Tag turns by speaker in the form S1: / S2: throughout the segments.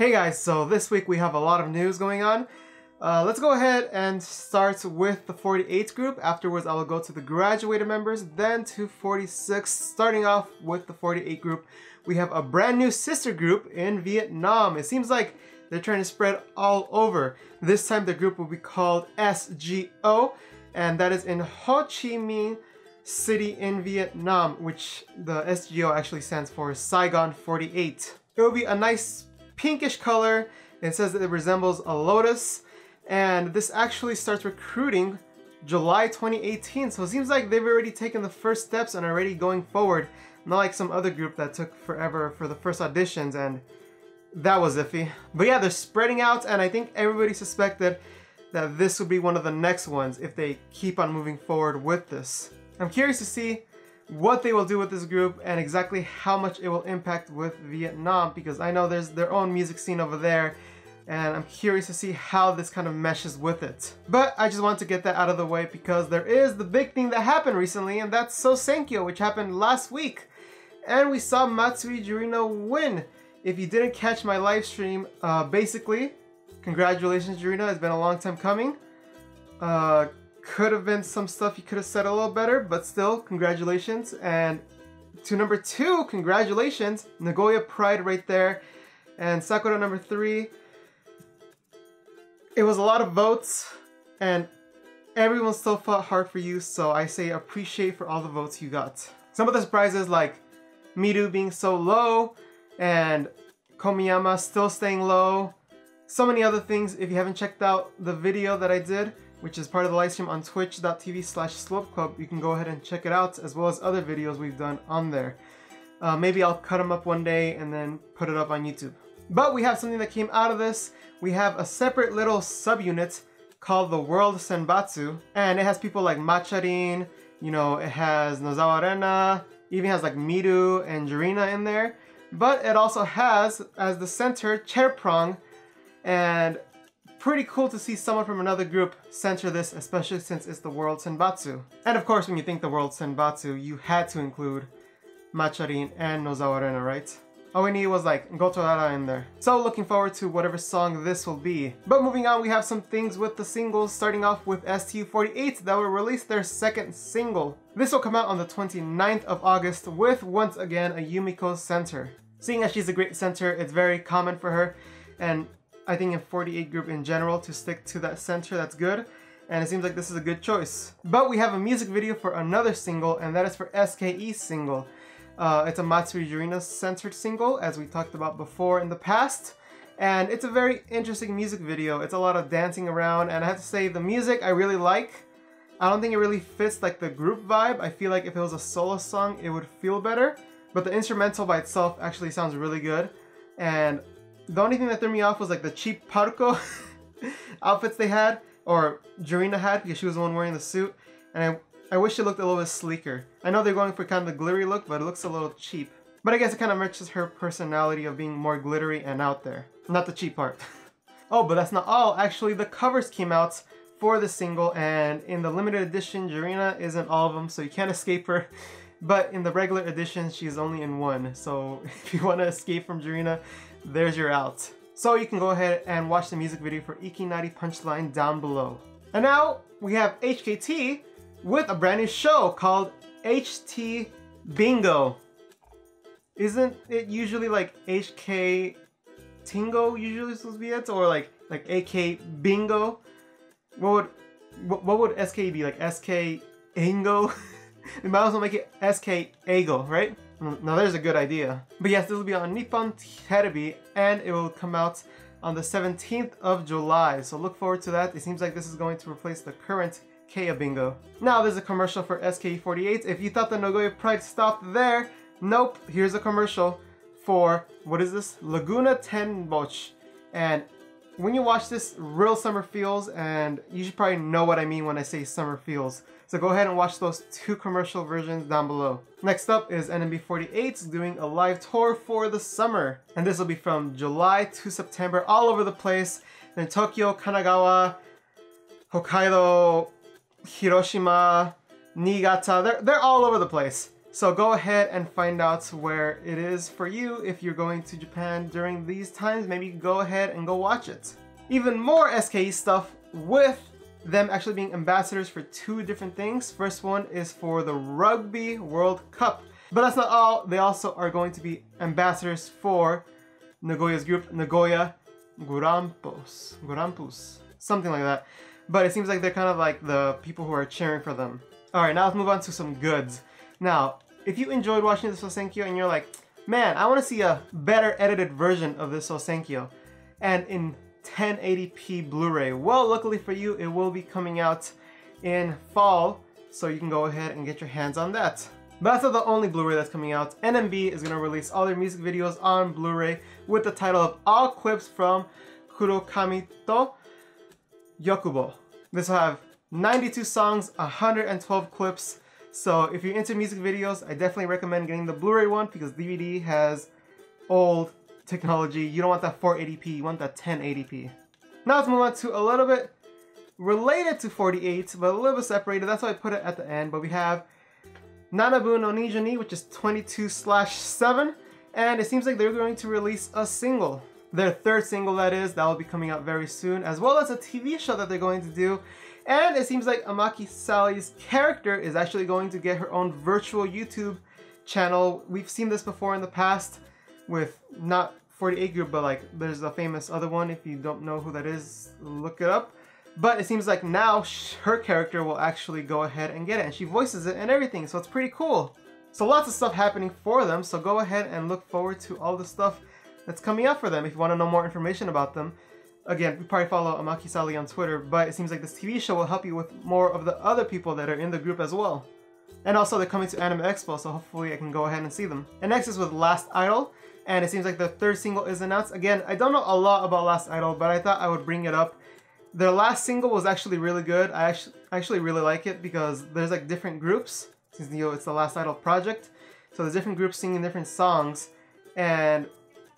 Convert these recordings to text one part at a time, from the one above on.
S1: Hey guys, so this week we have a lot of news going on. Let's go ahead and start with the 48 group. Afterwards I will go to the graduated members, then to 46. Starting off with the 48 group, we have a brand new sister group in Vietnam. It seems like they're trying to spread all over. This time the group will be called SGO, and that is in Ho Chi Minh City in Vietnam, which the SGO actually stands for Saigon 48. It will be a nice pinkish color. It says that it resembles a lotus, and this actually starts recruiting July 2018, so it seems like they've already taken the first steps and already going forward, not like some other group that took forever for the first auditions and that was iffy. But yeah, they're spreading out, and I think everybody suspected that this would be one of the next ones if they keep on moving forward with this. I'm curious to see what they will do with this group and exactly how much it will impact with Vietnam, because I know there's their own music scene over there, and I'm curious to see how this kind of meshes with it. But I just want to get that out of the way because there is the big thing that happened recently, and that's Sousenkyo, which happened last week. And we saw Matsuri Jurina win. If you didn't catch my live stream, basically, congratulations Jurina, it's been a long time coming. Could have been some stuff you could have said a little better, but still, congratulations. And to number 2, congratulations, Nagoya Pride right there. And Sakura number 3. It was a lot of votes, and everyone still fought hard for you, so I say appreciate for all the votes you got. Some of the surprises, like Miru being so low, and Komiyama still staying low. So many other things. If you haven't checked out the video that I did, which is part of the live stream on twitch.tv/slopeclub, you can go ahead and check it out, as well as other videos we've done on there. Maybe I'll cut them up one day and then put it up on YouTube. But we have something that came out of this. We have a separate little subunit called the World Senbatsu, and it has people like Macharin, you know, it has Nozawa Rena, even has like Miru and Jurina in there. But it also has, as the center, Chairprong, and pretty cool to see someone from another group center this, especially since it's the World Senbatsu. And of course, when you think the World Senbatsu, you had to include Macharin and Nozawa Rena, right? All we needed was like Gotorara in there. So looking forward to whatever song this will be. But moving on, we have some things with the singles, starting off with STU48 that will release their second single. This will come out on the 29th of August with, once again, a Yumiko center. Seeing as she's a great center, it's very common for her, and I think in 48 group in general to stick to that center, that's good. And it seems like this is a good choice. But we have a music video for another single, and that is for SKE's single. It's a Matsuri Jurina centered single, as we talked about before in the past. And it's a very interesting music video. It's a lot of dancing around, and I have to say the music I really like. I don't think it really fits like the group vibe. I feel like if it was a solo song, it would feel better. But the instrumental by itself actually sounds really good. And the only thing that threw me off was like the cheap Parco outfits they had, or Jurina had, because she was the one wearing the suit. And I wish it looked a little bit sleeker. I know they're going for kind of the glittery look, but it looks a little cheap. But I guess it kind of matches her personality of being more glittery and out there. Not the cheap part. Oh, but that's not all. Actually, the covers came out for the single, and in the limited edition, Jurina is in all of them, so you can't escape her. But in the regular edition, she's only in one. So if you want to escape from Jurina, there's your out. So you can go ahead and watch the music video for Ikinari Punchline down below. And now we have HKT with a brand new show called HKTBingo. Isn't it usually like HKTBingo usually supposed to be it, or like AKB48? What would SK be, like SKBingo? We might as well make it SKBingo, right? Now there's a good idea. But yes, this will be on Nippon Terebi, and it will come out on the 17th of July. So look forward to that. It seems like this is going to replace the current Keiya Bingo. Now there's a commercial for SK48. If you thought the Nagoya Pride stopped there, nope. Here's a commercial for, what is this? Laguna 10 Bosch. And when you watch this, real summer feels, and you should probably know what I mean when I say summer feels. So go ahead and watch those 2 commercial versions down below. Next up is NMB48 doing a live tour for the summer. And this will be from July to September, all over the place. In Tokyo, Kanagawa, Hokkaido, Hiroshima, Niigata, they're all over the place. So go ahead and find out where it is for you. If you're going to Japan during these times, maybe go ahead and go watch it. Even more SKE stuff with them actually being ambassadors for two different things. First one is for the Rugby World Cup. But that's not all. They also are going to be ambassadors for Nagoya's group, Nagoya Grampus, something like that. But it seems like they're kind of like the people who are cheering for them. Alright, now let's move on to some goods. Now, if you enjoyed watching the Sousenkyo and you're like, man, I want to see a better edited version of this Sousenkyo, and in 1080p Blu-ray, well, luckily for you, it will be coming out in fall, so you can go ahead and get your hands on that. But that's not the only Blu-ray that's coming out. NMB is going to release all their music videos on Blu-ray with the title of All Clips from Kurokami to Yokubo. This will have 92 songs, 112 clips. So if you're into music videos, I definitely recommend getting the Blu-ray one because DVD has old technology. You don't want that 480p, you want that 1080p. Now let's move on to a little bit related to 48, but a little bit separated. That's why I put it at the end. But we have Nanabu no Nijuni, which is 22/7, and it seems like they're going to release a single. Their third single, that is, that will be coming out very soon, as well as a TV show that they're going to do. And it seems like Amaki Sally's character is actually going to get her own virtual YouTube channel. We've seen this before in the past with not 48 group, but like there's a famous other one. If you don't know who that is, look it up. But it seems like now her character will actually go ahead and get it, and she voices it and everything, so it's pretty cool. So lots of stuff happening for them, so go ahead and look forward to all the stuff that's coming out for them if you want to know more information about them. Again, you probably follow Amaki Sally on Twitter, but it seems like this TV show will help you with more of the other people that are in the group as well. And also they're coming to Anime Expo, so hopefully I can go ahead and see them. And next is with Last Idol, and it seems like the third single is announced. Again, I don't know a lot about Last Idol, but I thought I would bring it up. Their last single was actually really good. I actually really like it because there's like different groups, since it's the Last Idol project. So there's different groups singing different songs, and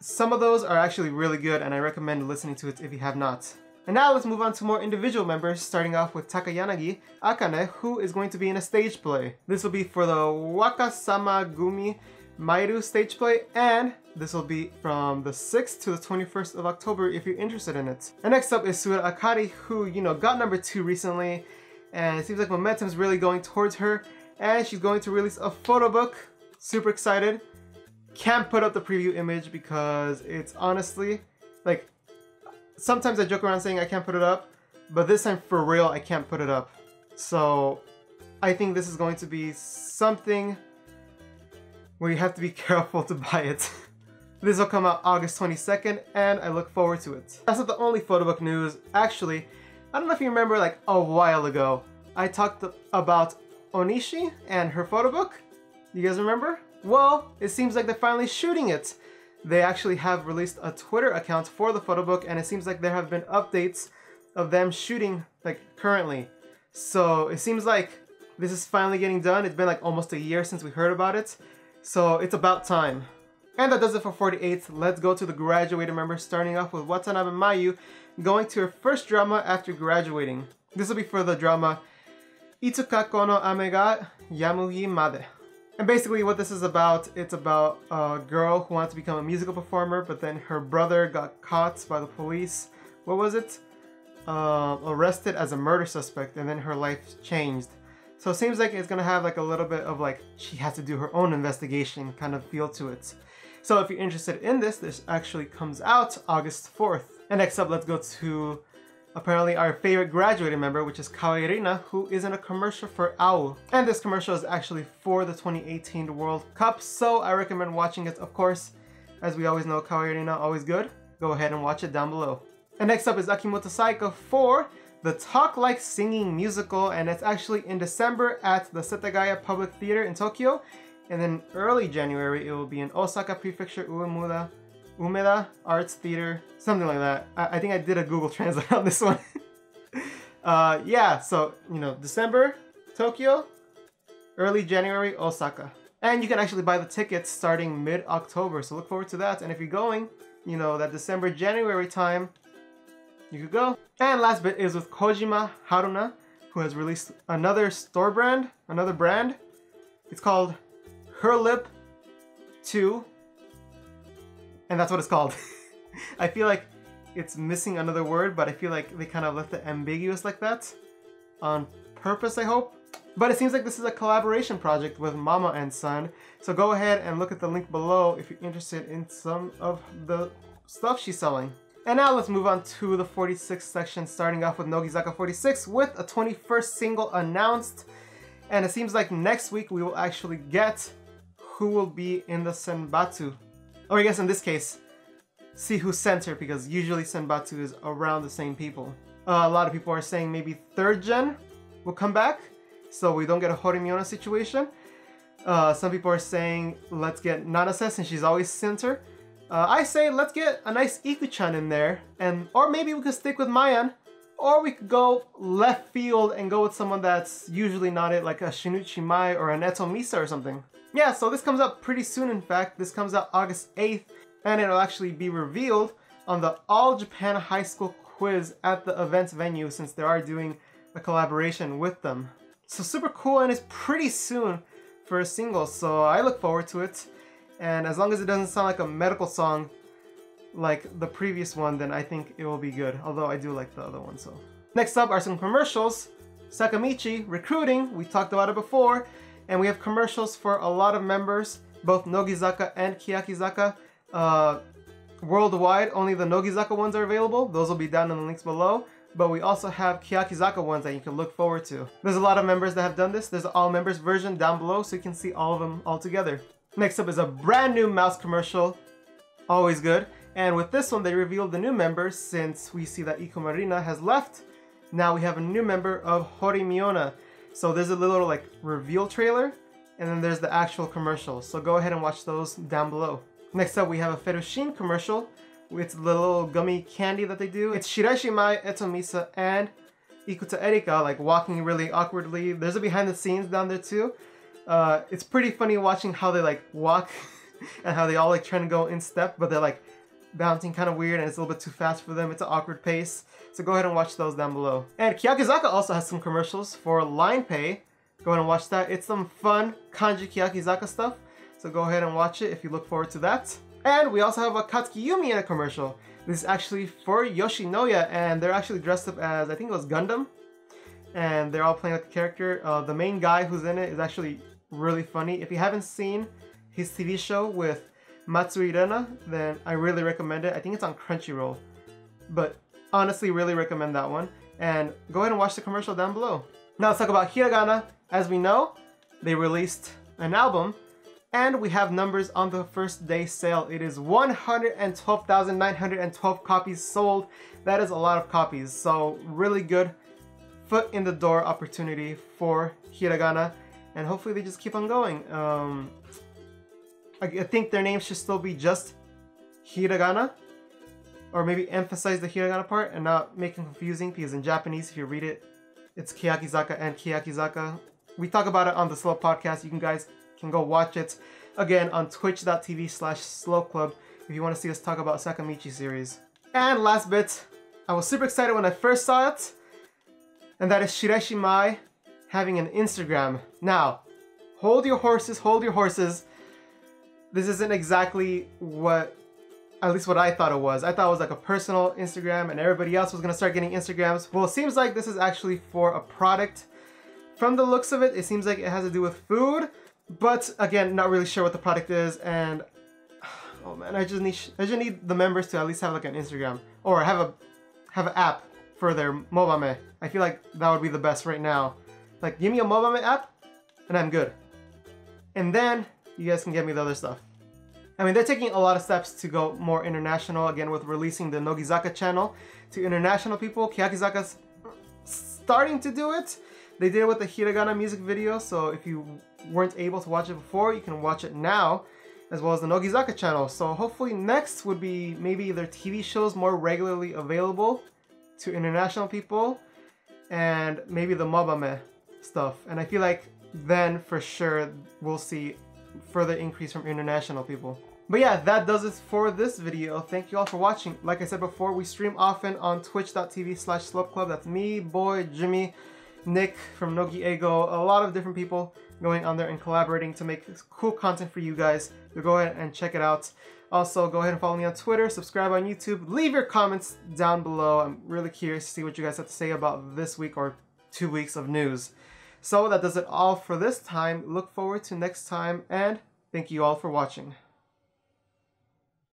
S1: some of those are actually really good, and I recommend listening to it if you have not. And now let's move on to more individual members, starting off with Takayanagi Akane, who is going to be in a stage play. This will be for the Wakasama Gumi Mairu stage play, and this will be from the 6th to the 21st of October if you're interested in it. And next up is Suda Akari, who, got number 2 recently, and it seems like momentum's really going towards her, and she's going to release a photo book. Super excited. Can't put up the preview image because it's honestly, like, sometimes I joke around saying I can't put it up, but this time for real I can't put it up. So I think this is going to be something where you have to be careful to buy it. This will come out August 22nd, and I look forward to it. That's not the only photo book news. Actually, I don't know if you remember, like a while ago, I talked about Onishi and her photo book. You guys remember? Well, it seems like they're finally shooting it. They actually have released a Twitter account for the photo book, and it seems like there have been updates of them shooting, like, currently. So it seems like this is finally getting done. It's been like almost a year since we heard about it. So it's about time. And that does it for 48. Let's go to the graduated members, starting off with Watanabe Mayu going to her first drama after graduating. This will be for the drama Itsuka kono ame ga yamugi made. And basically what this is about, it's about a girl who wants to become a musical performer, but then her brother got caught by the police. What was it? Arrested as a murder suspect, and then her life changed. So it seems like it's gonna have like a little bit of like, she has to do her own investigation kind of feel to it. So if you're interested in this, this actually comes out August 4th. And next up, let's go to apparently our favorite graduated member, which is Kawairina, who is in a commercial for AU. And this commercial is actually for the 2018 World Cup, so I recommend watching it, of course. As we always know, Kawairina, always good. Go ahead and watch it down below. And next up is Akimoto Saiko for the Talk Like Singing musical, and it's actually in December at the Setagaya Public Theater in Tokyo. And then early January, it will be in Osaka Prefecture Umeda Arts Theater, something like that. I think I did a Google Translate on this one. Yeah, so, December, Tokyo, early January, Osaka. And you can actually buy the tickets starting mid-October, so look forward to that. And if you're going, that December, January time, you could go. And last bit is with Kojima Haruna, who has released another brand. It's called Her Lip 2, and that's what it's called. I feel like it's missing another word, but I feel like they kind of left it ambiguous like that on purpose, I hope. But it seems like this is a collaboration project with Mama and Son, so go ahead and look at the link below if you're interested in some of the stuff she's selling. And now let's move on to the 46 section, starting off with Nogizaka 46 with a 21st single announced. And it seems like next week we will actually get who will be in the Senbatsu. Or I guess in this case, see who's center, because usually Senbatsu is around the same people. A lot of people are saying maybe 3rd gen will come back, so we don't get a Horimiona situation. Some people are saying let's get Nanase since she's always center. I say let's get a nice Iku-chan in there, or maybe we could stick with Mayan, or we could go left field and go with someone that's usually not it, like a Shinichi Mai or an Eto Misa or something. Yeah, so this comes out pretty soon. In fact, this comes out August 8th, and it'll actually be revealed on the All Japan High School quiz at the events venue, since they are doing a collaboration with them. So super cool, and it's pretty soon for a single, so I look forward to it. And as long as it doesn't sound like a medical song like the previous one, then I think it will be good. Although I do like the other one, so. Next up are some commercials. Sakamichi, recruiting, we talked about it before. And we have commercials for a lot of members, both Nogizaka and Keyakizaka. Worldwide, only the Nogizaka ones are available. Those will be down in the links below. But we also have Keyakizaka ones that you can look forward to. There's a lot of members that have done this. There's an all members version down below, so you can see all of them all together. Next up is a brand new mouse commercial, always good. And with this one, they revealed the new members, since we see that Iko Marina has left. Now we have a new member of Horimiona. So there's a little like reveal trailer, and then there's the actual commercial. So go ahead and watch those down below. Next up, we have a Ferushin commercial. It's the little gummy candy that they do. It's Shiraishi Mai, Eto Misa, and Ikuta Erika like walking really awkwardly. There's a behind the scenes down there too. It's pretty funny watching how they like walk and how they all like trying to go in step, but they're like bouncing kind of weird and it's a little bit too fast for them. It's an awkward pace. So go ahead and watch those down below. And Keyakizaka also has some commercials for Line Pay. Go ahead and watch that. It's some fun kanji Keyakizaka stuff. So go ahead and watch it if you look forward to that. And we also have a Katsuki Yumi in a commercial. This is actually for Yoshinoya, and they're actually dressed up as, I think it was Gundam. And they're all playing like a character. The main guy who's in it is actually really funny. If you haven't seen his TV show with Matsui Rena, then I really recommend it. I think it's on Crunchyroll. But honestly, really recommend that one. And go ahead and watch the commercial down below. Now let's talk about Hiragana. As we know, they released an album, and we have numbers on the first day sale. It is 112,912 copies sold. That is a lot of copies. So really good foot in the door opportunity for Hiragana. And hopefully they just keep on going. I think their name should still be just Hiragana. Or maybe emphasize the Hiragana part and not make it confusing, because in Japanese, if you read it, it's Keyakizaka and Keyakizaka. We talk about it on the Slow Podcast. You guys can go watch it again on twitch.tv/slowclub if you want to see us talk about Sakamichi series. And last bit, I was super excited when I first saw it, and that is Shiraishi Mai having an Instagram. Now, hold your horses, hold your horses. This isn't exactly what, at least what I thought it was. I thought it was like a personal Instagram and everybody else was gonna start getting Instagrams. Well, it seems like this is actually for a product. From the looks of it, it seems like it has to do with food, but again, not really sure what the product is. And oh man, I just need the members to at least have like an Instagram or have an app for their Mobame. I feel like that would be the best right now. Like, give me a Mobame app and I'm good. And then you guys can get me the other stuff. I mean, they're taking a lot of steps to go more international, again, with releasing the Nogizaka channel to international people. Keyakizaka's starting to do it. They did it with the Hiragana music video, so if you weren't able to watch it before, you can watch it now, as well as the Nogizaka channel. So hopefully next would be maybe their TV shows more regularly available to international people, and maybe the Mobame stuff. And I feel like then for sure we'll see further increase from international people. But yeah, that does it for this video. Thank you all for watching. Like I said before, we stream often on twitch.tv/slopeclub. That's me, Boy, Jimmy, Nick from Nogi Ego, a lot of different people going on there and collaborating to make cool content for you guys. So go ahead and check it out. Also, go ahead and follow me on Twitter, subscribe on YouTube, leave your comments down below. I'm really curious to see what you guys have to say about this week or 2 weeks of news. So that does it all for this time. Look forward to next time, and thank you all for watching.